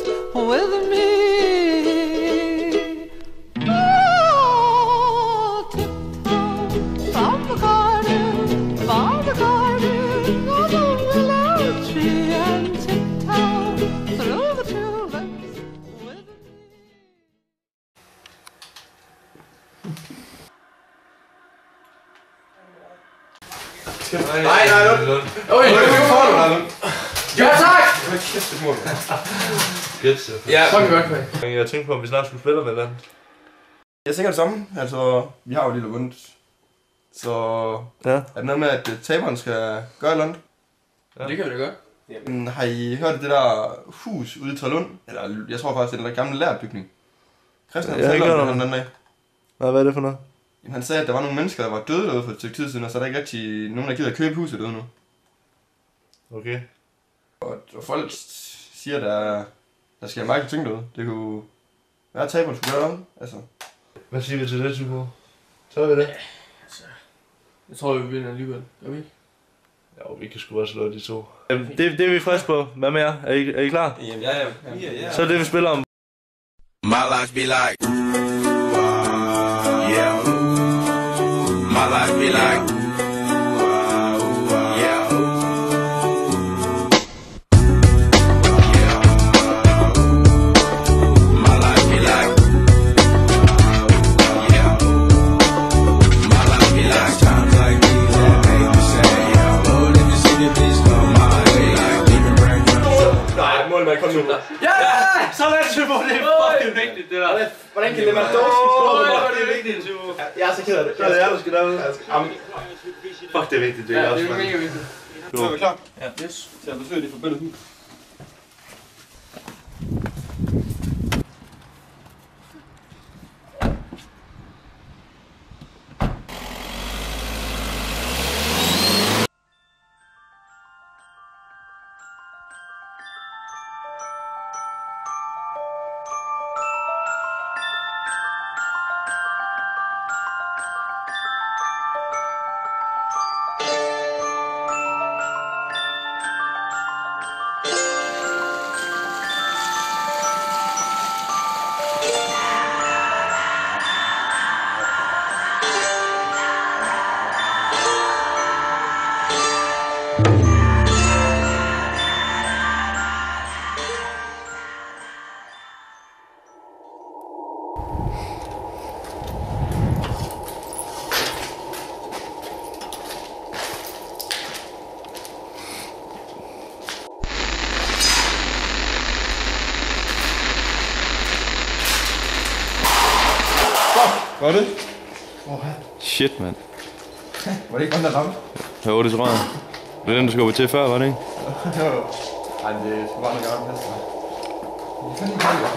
dance with me. Oh, tiptoe from the garden, by the garden, on the willow tree, and tiptoe through the tulips with me. Nej, Lund. Øj, nu får du dig, Lund. Ja, tak! Hold kæft, det må du. Gæt, ja, fucking godt, man. Jeg tænkte på, om vi snart skulle spille med et eller andet. Jeg tænker det samme. Altså, vi har jo lidt vundet. Så ja. Er det noget med, at taberen skal gøre noget? Ja. Det kan vi da gøre. Har I hørt det der hus ude i Trælund? Eller jeg tror faktisk, det er den der gamle lærbygning. Christian har fortalte om det den dag. Hvad er det for noget? Jamen, han sagde, at der var nogle mennesker, der var døde derude for et stykke tid siden, og så er der ikke rigtig nogen, der gider at købe huset derude nu. Okay. Og folk siger, at der skal meget ting derude. Det kunne være, at taberen skulle gøre noget. Altså. Hvad siger vi til det, Tybo? Så er vi det. Ja, altså. Jeg tror, vi vinder alligevel. Gør vi ikke? Jo, vi kan sgu også slå de to. Det er vi friske på. Hvad med jer? Er I klar? Jamen, ja. Så er det, vi spiller om. My life be like, yeah. My life be like, yeah. My life be like, yeah. My life be like times like these that make me say, yeah. Lord, if you see the bitch come my way, like leaving brain. Nej, målmand, kom nu. Ja! Så lad os Tybo, det er fucking vigtigt, det der. Hvordan kan det være dårligt? Det er vigtigt, Tybo. Jeg er så ked af det. Så er det du skal derude. Fuck, det er vigtigt, det er også. Det er mega vigtigt. Så er vi klar? Ja. Yes. Til at besøge det forbindede hus. Var det? Shit, mand. Var det ikke den, der ramte? Jo, det tror jeg. Det er den, du skubbede til før, var det ikke? Jo. Ej, det skulle bare noget gammelt plads. Det kan ikke gøre det.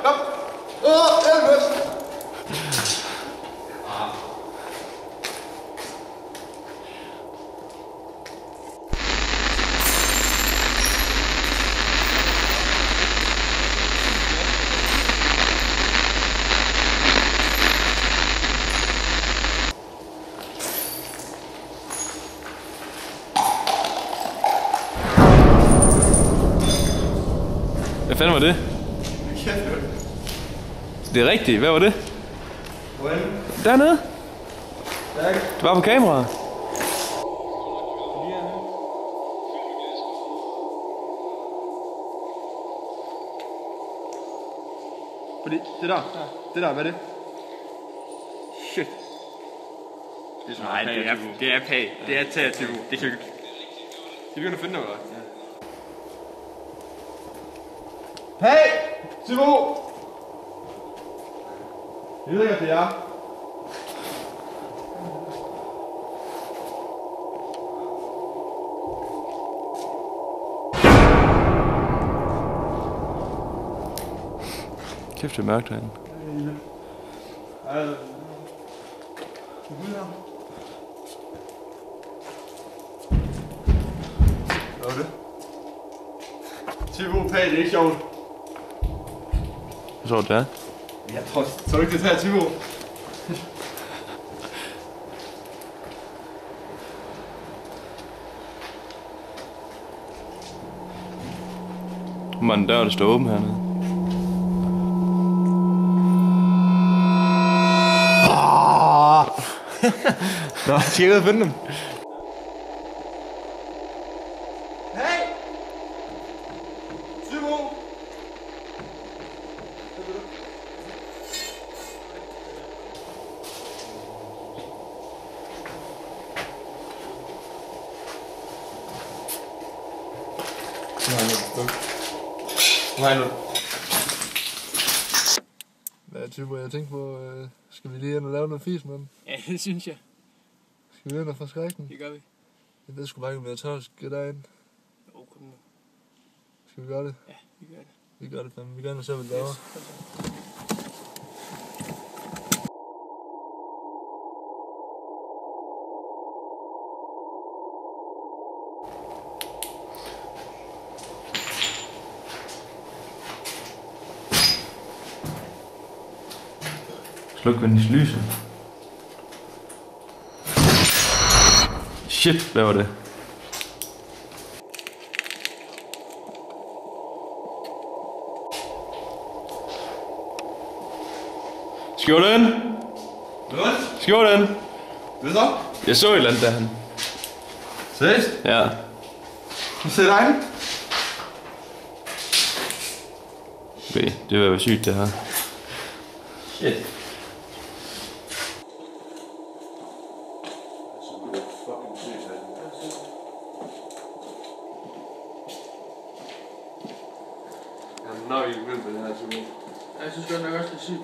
Kom! Elvis! Hvad fanden var det? Det er rigtigt. Hvad var det? Hvordan? Dernede. Tak. Det var på kameraet. Fordi det der, hvad er det? Shit. Nej, det er pæ. Det er teativ. Det kan vi begynde at finde noget. Hey! Simon! Jeg ved ikke, at det er. Kæft, det er mørkt herinde. Hvad var det? Typo pæt, det er ikke sjovt. Hvad tror du det er? Jeg tror du ikke, det tager Typo? Hvor mange dør, der står åben hernede? Nå, skal jeg ud og finde dem? Hey! Typo! Hvad Typo, jeg tænkte på, skal vi lige ind og lave noget fis med den? Ja, det synes jeg. Skal vi ind og forskrække den? Det gør vi. Jeg ved sgu bare ikke, om jeg tør at skal derind. Jo, kom nu. Skal vi gøre det? Ja, vi gør det. Vi gør det fandme. Vi gør det, så vi laver. Sluk venligst lyset. Shit, hvad var det? Skjorten! Hvad? Skjorten! Hvad så? Jeg så et eller andet derhen. Seriøst? Ja. Du ser dig? Okay, det vil være sygt det her. Shit. Jeg er nok ikke vild med det her, Typo. Jeg synes godt nok også, det er sygt.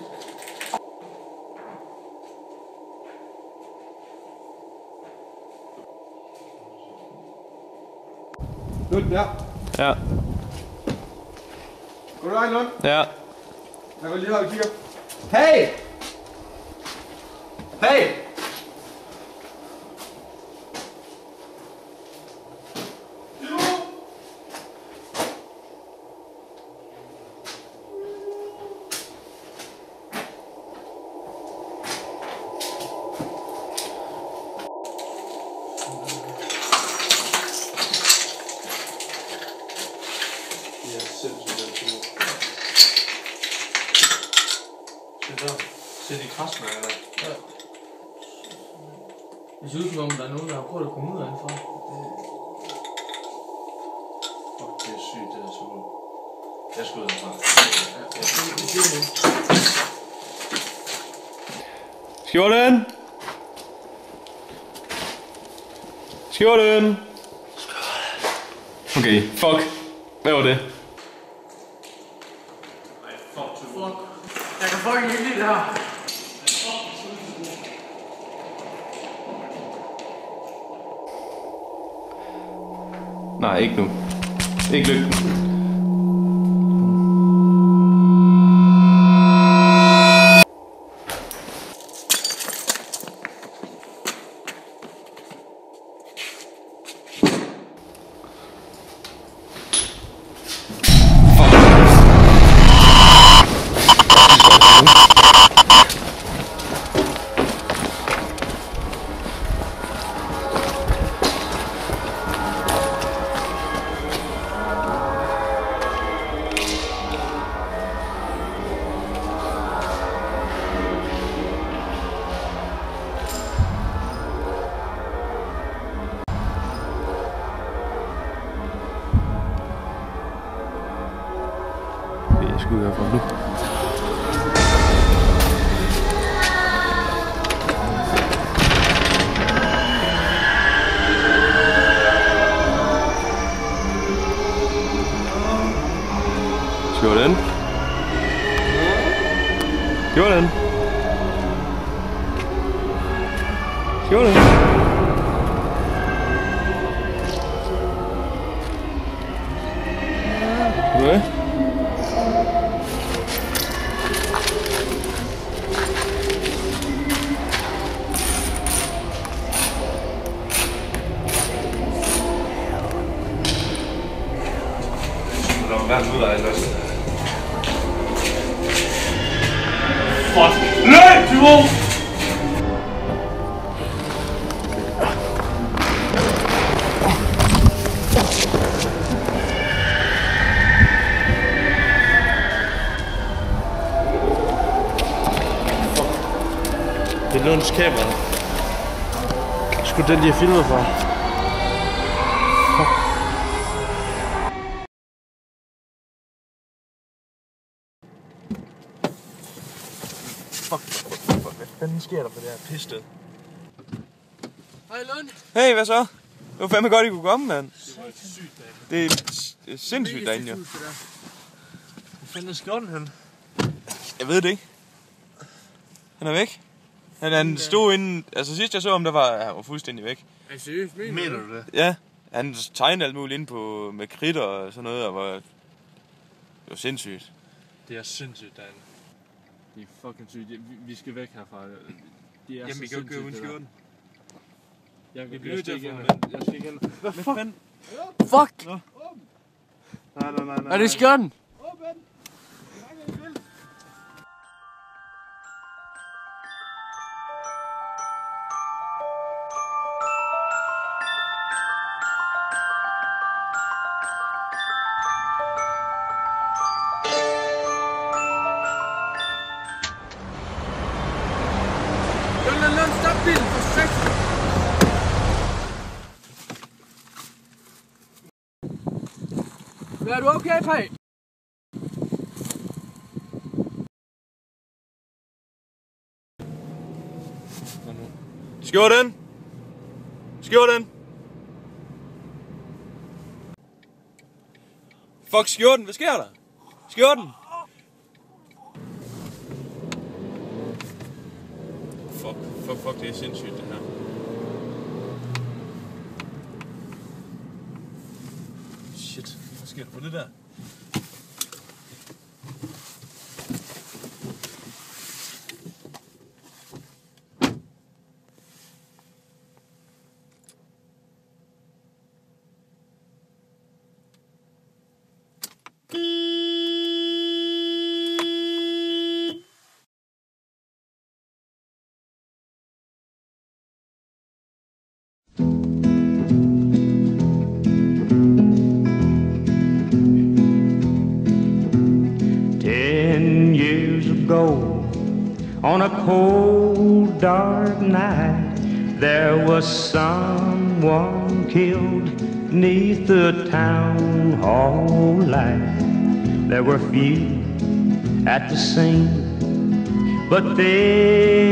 Lund, der. Ja. Går du dig, Lund? Ja. Jeg går lige her og kigger. Hey! Hey! Se de krasmærker der. Ja. Det ser ud som om, der er nogen, der har prøvet at komme ud af indenfor. Fuck, det er sygt, det der Typo. Jeg skal ud herfra. Skjorten! Skjorten! Okay, fuck. Hvad var det? Jeg kan fucking ikke lide det her. Nej, ikke nu. Ikke lygten. Jeg skal ud herfra nu. Skjorten. Skjorten. Skjorten. Okay. udveje løs. Fuck. Nej, Tyvo! Det er Lunds kamera. Skulle den lige have filmet for? Fuck. Hvad fanden sker der for det her pissted? Hej Lund. Hey, hvad så? Det var fandme godt, I kunne komme, mand. Det er sindssygt derinde, jo. Hvad fanden er skjorten hen? Jeg ved det ikke. Han er væk. Han stod inde... Altså sidst jeg så ham, han var fuldstændig væk. Er det seriøst? Mener du det? Ja, han tegnede alt muligt inde med kridt og sådan noget, og det var sindssygt. Det er sindssygt derinde. Det er fucking sygt. Vi skal væk herfra. Det er Jamen, vi kan jo købe en skjorten. Jeg skal igen. Hvad fuck? Fuck! Nej. Er det skjorten? Lund, stop bilen, for seks! Er du okay, Paj? Skjorten! Skjorten! Fuck skjorten, hvad sker der? Skjorten! Fuck, det er sindssygt det her. Shit, hvad sker der på det der? On a cold, dark night, there was someone killed 'neath the town hall light. There were few at the scene, but they